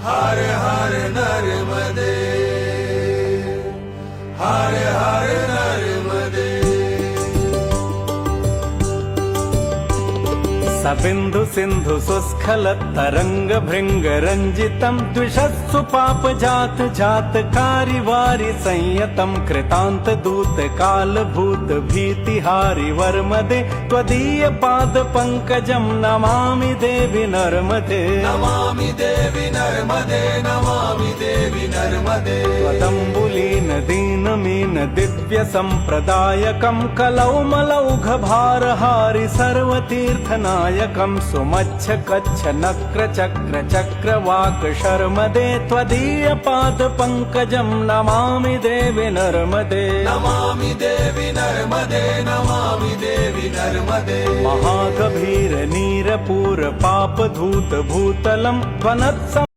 हर हर नर्मदे, हर हर नर्मदे। सबिंदु सिंधु सुस्खल तरंग भृंग रंजितम द्विषत्सु पाप जात जात कारी वारि संयतम कृतांत दूत काल भूत भीतिहारि वर्मदे त्वदीय पाद पंकजम नमामि देवी नर्मदे, नमामि देवी नर्मदे, नमामि देवी नर्मदे। त्वदम्बुलीन दीनमीन दिव्य संप्रदायकम कलौमलौघ भारहारि सर्वतीर्थनायकम सुमच्छ कच्छ नक्र चक्र चक्रवाक शर्मदे त्वदीय पाद पंकजम नमामि देवी नर्मदे, नमामि देवी नर्मदे, नमामि देवी नर्मदे। महागभीर नीरपूर पाप धूत भूतलम त्वनत्सम